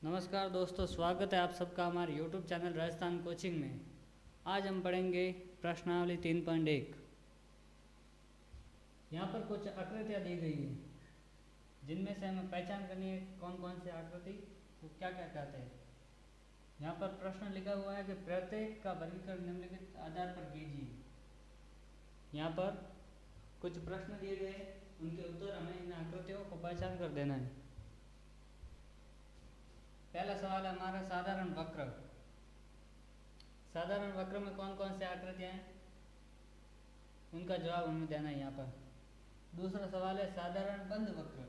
नमस्कार दोस्तों, स्वागत है आप सबका हमारे YouTube चैनल राजस्थान कोचिंग में। आज हम पढ़ेंगे प्रश्नावली 3.1। यहाँ पर कुछ आकृतियाँ दी गई हैं जिनमें से हमें पहचान करनी है कौन कौन सी आकृति को क्या क्या कहते हैं। यहाँ पर प्रश्न लिखा हुआ है कि प्रत्येक का वर्गीकरण निम्नलिखित आधार पर कीजिए। यहाँ पर कुछ प्रश्न दिए गए, उनके उत्तर हमें इन आकृतियों को पहचान कर देना है। पहला सवाल है हमारा साधारण वक्र। साधारण वक्र में कौन कौन सी आकृतियां हैं, उनका जवाब हमें देना है यहाँ पर। दूसरा सवाल है साधारण बंद वक्र।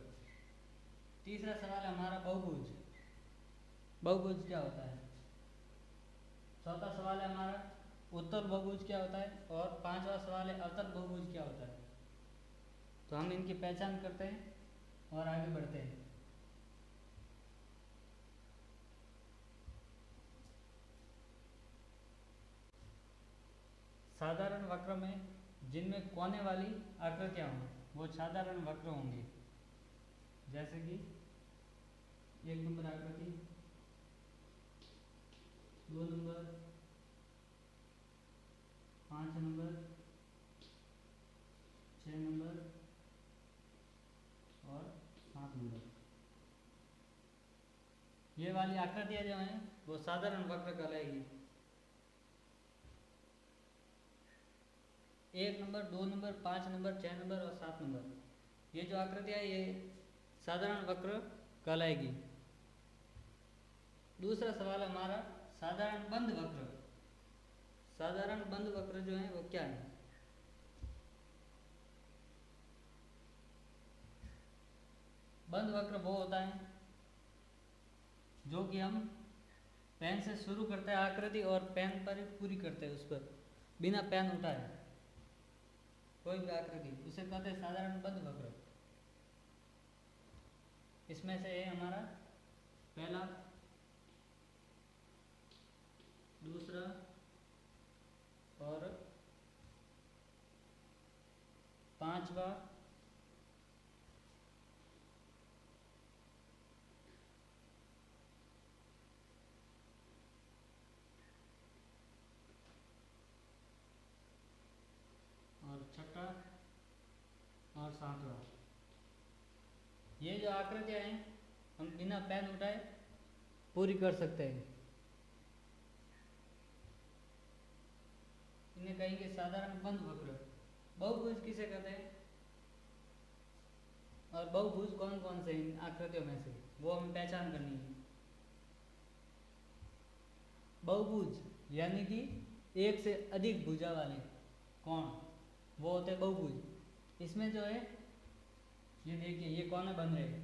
तीसरा सवाल है हमारा बहुभुज। बहुभुज क्या होता है। चौथा सवाल है हमारा उत्तल बहुभुज क्या होता है, और पांचवा सवाल है अवतल बहुभुज क्या होता है। तो हम इनकी पहचान करते हैं और आगे बढ़ते हैं। साधारण वक्र में जिनमें कोने वाली आकृतियां हों वो साधारण वक्र होंगे। जैसे कि 1 नंबर आकृति, 2 नंबर, 5 नंबर, 6 नंबर और 7 नंबर। ये वाली आकृतियां जो हैं वो साधारण वक्र कहलाएगी। 1 नंबर, 2 नंबर, 5 नंबर, 6 नंबर और 7 नंबर, ये जो आकृतियां ये साधारण वक्र कहलाएगी। दूसरा सवाल हमारा साधारण बंद वक्र। साधारण बंद वक्र जो है वो क्या है। बंद वक्र वो होता है जो कि हम पेन से शुरू करते हैं आकृति और पेन पर पूरी करते हैं, उस पर बिना पेन उठाए कोई भी आकृति, उसे कहते हैं साधारण बंद वक्र। इसमें से है हमारा पहला, दूसरा और पांचवा और छठा और सातवां। ये जो आकृतियां हैं हम बिना पेन उठाए पूरी कर सकते हैं। इन्हें कहेंगे साधारण बंद वक्र। बहुभुज किसे कहते हैं और बहुभुज कौन कौन से इन आकृतियों में से, वो हमें पहचान करनी है। बहुभुज यानी कि एक से अधिक भुजा वाले कोण, वो होते हैं बहुभुज। इसमें जो है ये देखिए ये कोने बन रहे हैं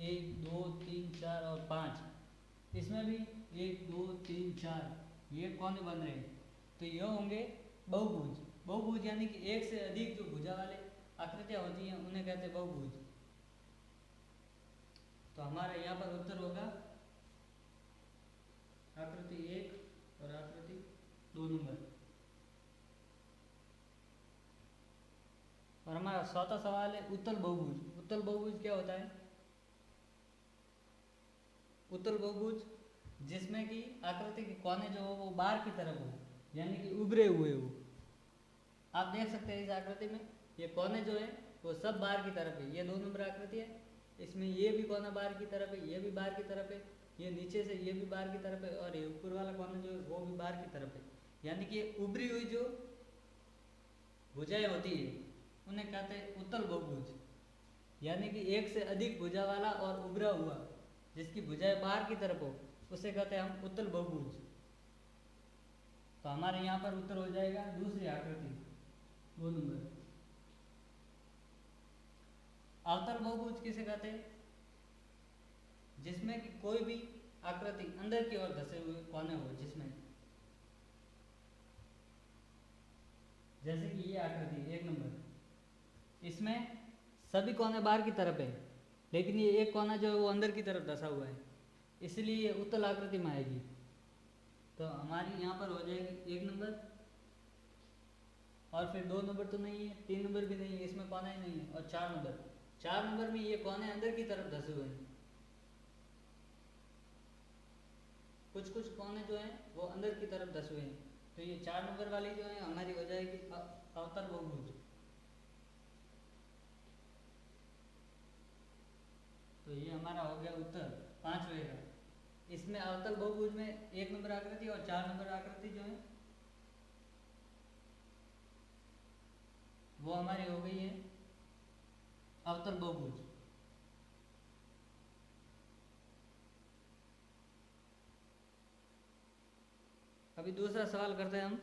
1 2 3 4 और 5। इसमें भी 1 2 3 4 ये कोने बन रहे हैं, तो ये होंगे बहुभुज। बहुभुज यानी कि एक से अधिक जो भुजा वाले आकृतियां होती हैं उन्हें कहते हैं बहुभुज। तो हमारा यहाँ पर उत्तर होगा आकृति 1 और आकृति 2 नंबर। और हमारा चौथा सवाल है उत्तल बहुभुज। उत्तल बहुभुज क्या होता है। उत्तल बहुभुज जिसमें कि आकृति के कोने जो हो वो बाहर की तरफ हो, यानी कि उभरे हुए हो। आप देख सकते हैं इस आकृति में ये कोने जो है वो सब बाहर की तरफ है। ये 2 नंबर आकृति है, इसमें ये भी कोना बाहर की तरफ है, ये भी बाहर की तरफ है, ये नीचे से ये भी बाहर की तरफ है, और ये ऊपर वाला कोना जो है वो भी बाहर की तरफ है। यानी कि ये उभरी हुई जो भुजाएं होती है उन्हें कहते हैं उत्तल बहुभुज। यानी कि एक से अधिक भुजा वाला और उभरा हुआ जिसकी भुजाएं बाहर की तरफ हो उसे कहते हैं हम उत्तल बहुभुज। तो हमारे यहाँ पर उत्तर हो जाएगा दूसरी आकृति 2 नंबर। अवतल बहुभुज किसे कहते हैं, जिसमें कि कोई भी आकृति अंदर की ओर धसे हुए कोने हो, जिसमें जैसे कि ये आकृति 1 नंबर, इसमें सभी कोने बाहर की तरफ है लेकिन ये एक कोना जो है वो अंदर की तरफ धसा हुआ है, इसलिए ये उत्तल आकृति में आएगी। तो हमारी यहाँ पर हो जाएगी 1 नंबर, और फिर 2 नंबर तो नहीं है, 3 नंबर भी नहीं है, इसमें कोना ही नहीं है, और 4 नंबर। 4 नंबर में ये कोने अंदर की तरफ धसे हुए हैं। कुछ कुछ कोने जो हैं वो अंदर की तरफ धसे हुए हैं। तो ये 4 नंबर वाली जो है हमारी हो जाएगी अवतल बहुभुज। तो ये हमारा हो गया उत्तर 5वें का। इसमें अवतल बहुभुज में 1 नंबर आकृति और 4 नंबर आकृति जो है वो हमारी हो गई है अवतल बहुभुज। अभी दूसरा सवाल करते हैं हम।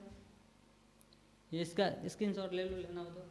ये इसका स्क्रीनशॉट ले लो, लेना हो तो।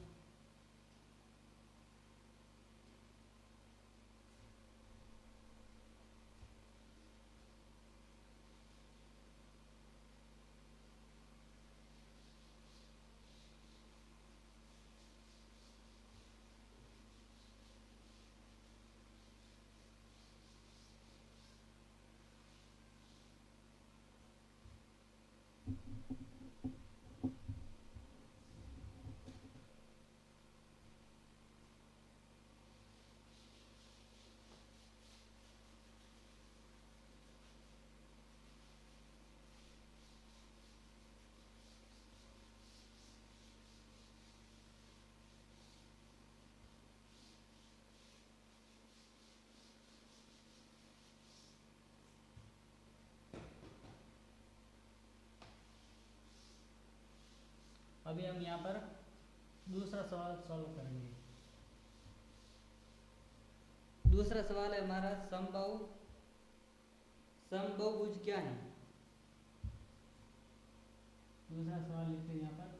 अभी हम यहाँ पर दूसरा सवाल सॉल्व करेंगे। दूसरा सवाल है हमारा समबाहुभुज क्या है। दूसरा सवाल लिखते हैं यहाँ पर।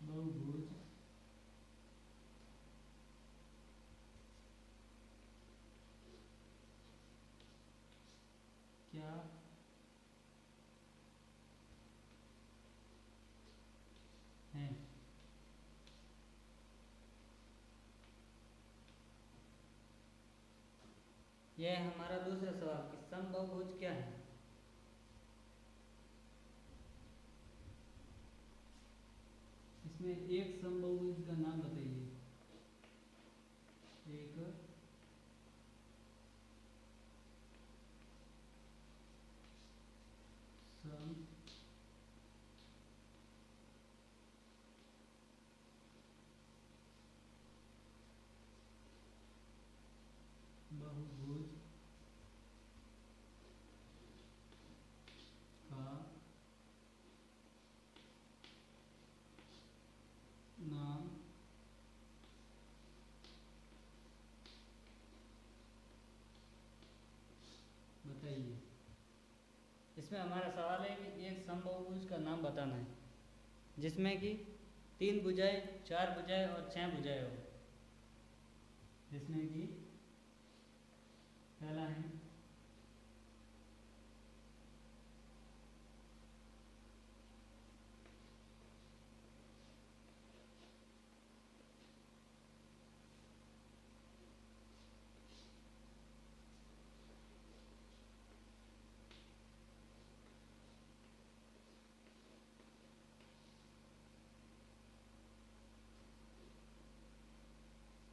बहुभुज क्या है। यह है हमारा दूसरा सवाल कि समबाहुभुज क्या है। इसमें एक समबाहुभुज का नाम बताइए। एक समबाहुभुज का नाम बताइए। इसमें हमारा सवाल है कि एक समबाहुभुज का नाम बताना है जिसमें कि 3 भुजाएं, 4 भुजाएं और 6 भुजाएं हो। जिसमें कि पहला है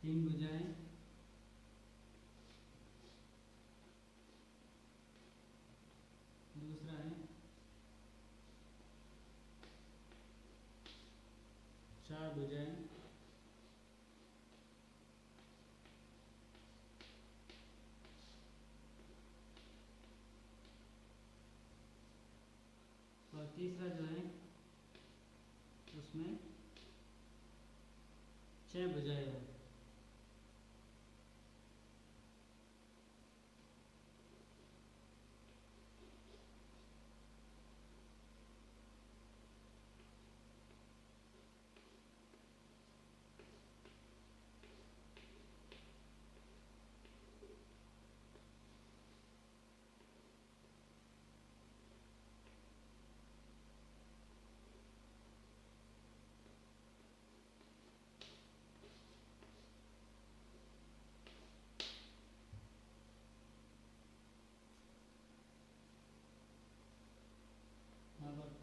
तीन भुजाएं, दूसरा है 4 भुजाएं, और तीसरा जो है उसमें 6 भुजाएं हो।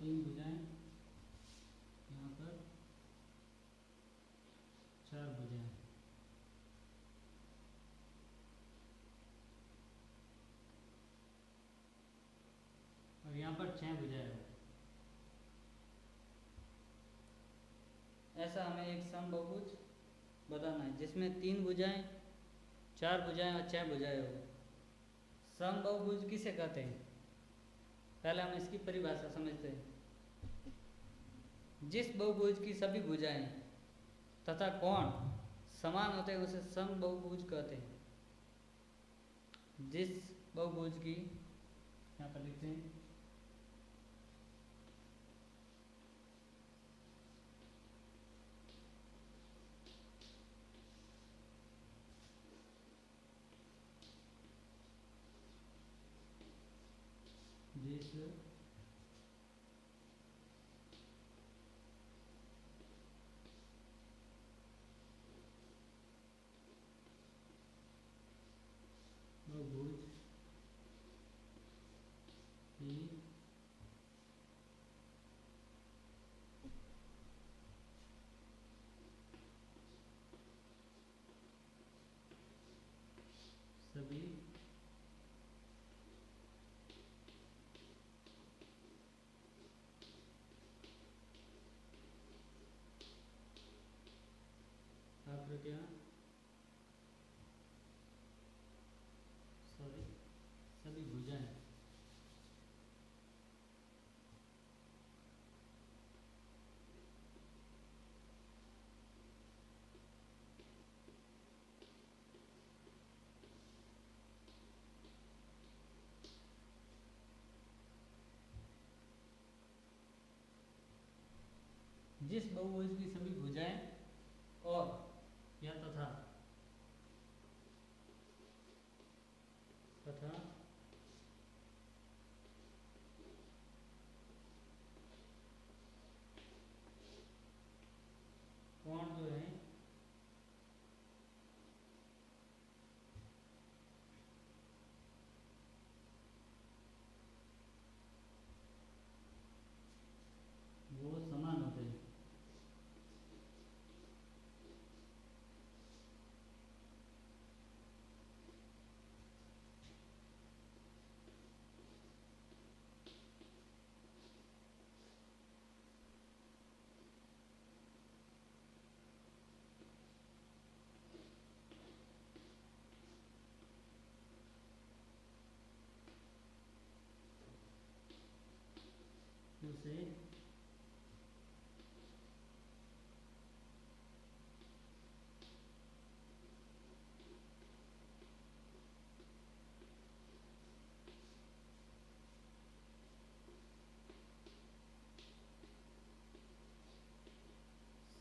तीन भुजाएं, यहाँ पर चार भुजाएं। और यहाँ पर छह भुजाएं हो। ऐसा हमें एक समबाहुभुज बताना है जिसमें तीन भुजाएं, चार भुजाएं और छह भुजाएं हो। समबाहुभुज किसे कहते हैं? पहले हम इसकी परिभाषा समझते हैं। जिस बहुभुज की सभी भुजाएं तथा कोण समान होते हैं उसे समबाहुभुज कहते हैं। जिस बहुभुज की, यहाँ पर लिखते हैं, जिस बहुभुज की सभी आकृतियां सभी भुजाएं जिस बहुभुज की सभी भुजाएं और या तथा कोण जो है वो समान होते हैं। उसे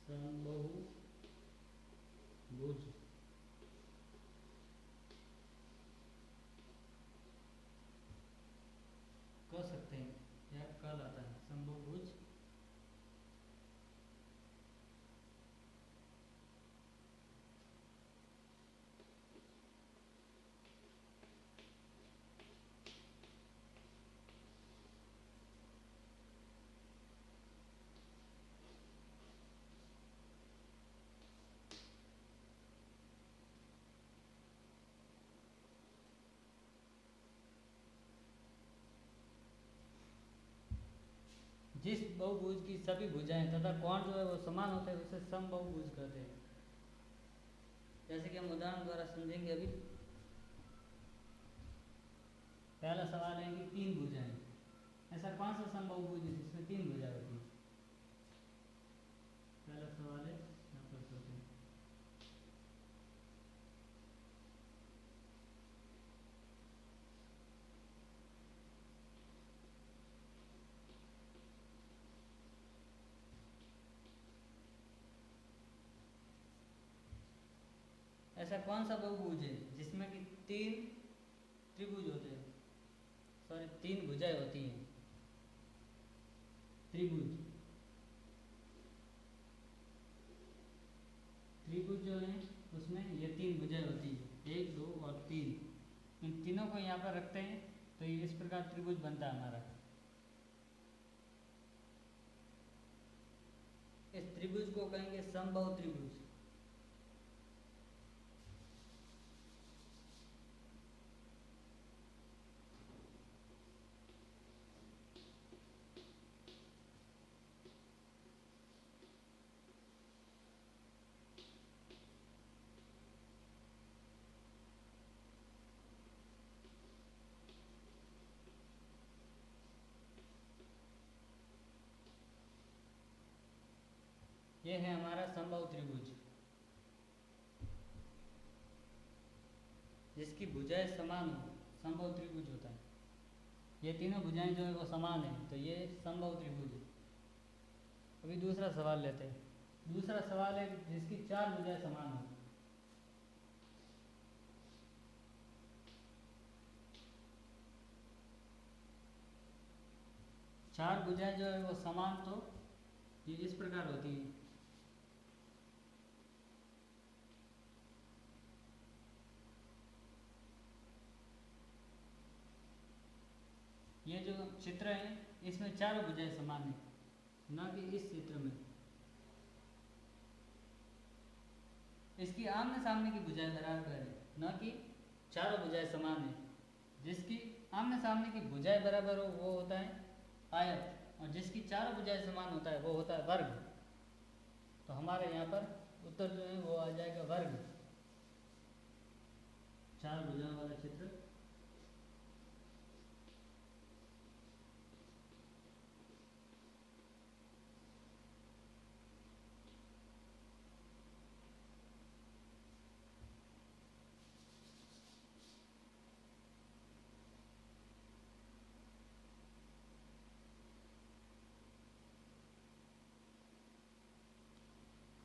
समबाहुभुज कह सकते हैं या कहलाता है। समबाहुभुज जिस बहुभुज की सभी भुजाएं तथा कोण जो है वो समान होते हैं उसे समबाहुभुज कहते हैं। जैसे कि हम उदाहरण द्वारा समझेंगे अभी। पहला सवाल है कि तीन भुजाएं, ऐसा कौन सा समबाहुभुज है जिसमें तीन भुजाएं होती है? पहला सवाल है, यहाँ पर सोचें। ऐसा कौन सा बहुभुज है जिसमें कि तीन त्रिभुज होते हैं, सॉरी तीन भुजाएं होती हैं? त्रिभुज, त्रिभुज जो है उसमें ये तीन भुजाएं होती है, एक, दो और तीन। इन तीनों को यहाँ पर रखते हैं तो ये इस प्रकार त्रिभुज बनता है हमारा। इस त्रिभुज को कहेंगे समबाहु त्रिभुज। ये है हमारा समबाहु त्रिभुज जिसकी भुजाएं समान हो, समबाहु त्रिभुज होता है। ये तीनों भुजाएं जो है वो समान है, तो ये समबाहु त्रिभुज है। अभी दूसरा सवाल लेते हैं। दूसरा सवाल है जिसकी चार भुजाएं समान हो। चार भुजाएं जो है वो समान, तो ये इस प्रकार होती है। ये जो चित्र है इसमें चारों भुजाएं समान है, न कि इस चित्र में। इसकी आमने सामने की भुजाएं बराबर है, न कि चारों भुजाएं समान है। जिसकी आमने सामने की भुजाएं बराबर हो वो होता है आयत, और जिसकी चारों भुजाएं समान होता है वो होता है वर्ग। तो हमारे यहाँ पर उत्तर जो है वो आ जाएगा वर्ग। चार भुजाओं वाला चित्र।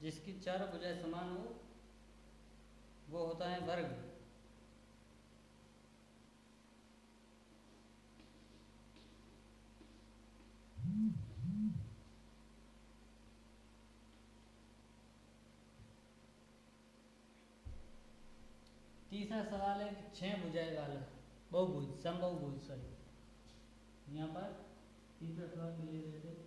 जिसकी चारों भुजाएं समान हो वो होता है वर्ग। तीसरा सवाल है कि छह भुजाएं वाला बहुभुज, समबाहुभुज। सॉरी, यहाँ पर तीसरा सवाल ले लेते हैं।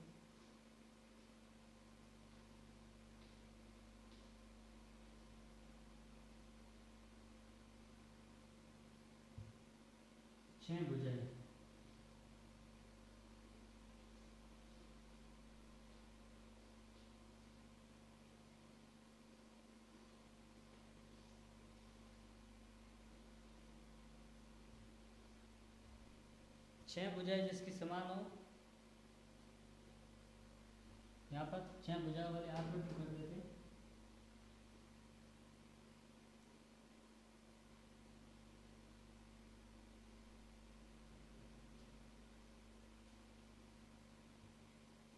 छह भुजाएं। छह भुजाएं जिसकी समान हो, यहाँ पर छह भुजाओं वाले आकृति कर देते हैं।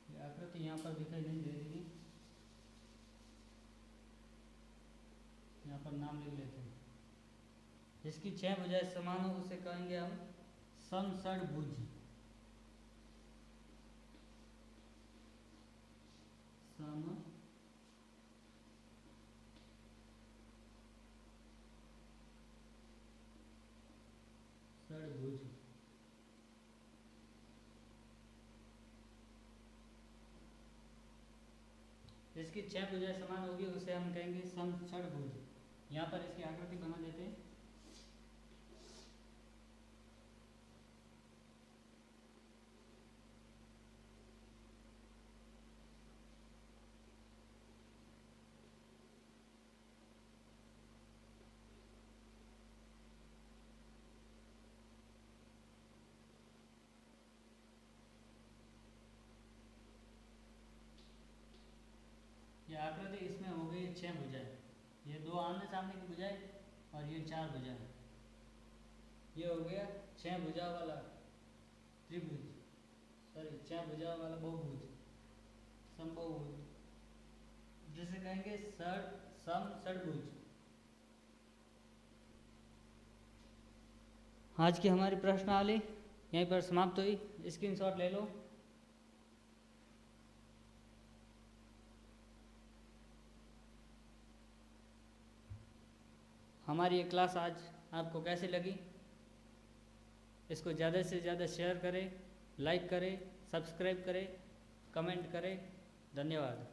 ये आकृति यहाँ पर दिखाई नहीं दे रही है, यहाँ पर नाम लिख लेते हैं। जिसकी छह भुजाएं समान हो उसे कहेंगे हम समषड्भुज। समषड्भुज। जिसकी छह भुजाएं समान होगी उसे हम कहेंगे समषड्भुज। यहाँ पर इसकी आकृति बना देते हैं। ये आकृति इसमें हो गई छह भुजाएं। ये दो आमने सामने की भुजाएं और ये चार भुजाएं। ये हो गया छह भुजा वाला त्रिभुज, सॉरी छह भुजा वाला बहुभुज, समबाहुभुज, जिसे कहेंगे समषड्भुज। आज की हमारी प्रश्नावली यहीं पर समाप्त हुई। स्क्रीनशॉट ले लो। हमारी ये क्लास आज आपको कैसी लगी? इसको ज़्यादा से ज़्यादा शेयर करें, लाइक करें, सब्सक्राइब करें, कमेंट करें। धन्यवाद।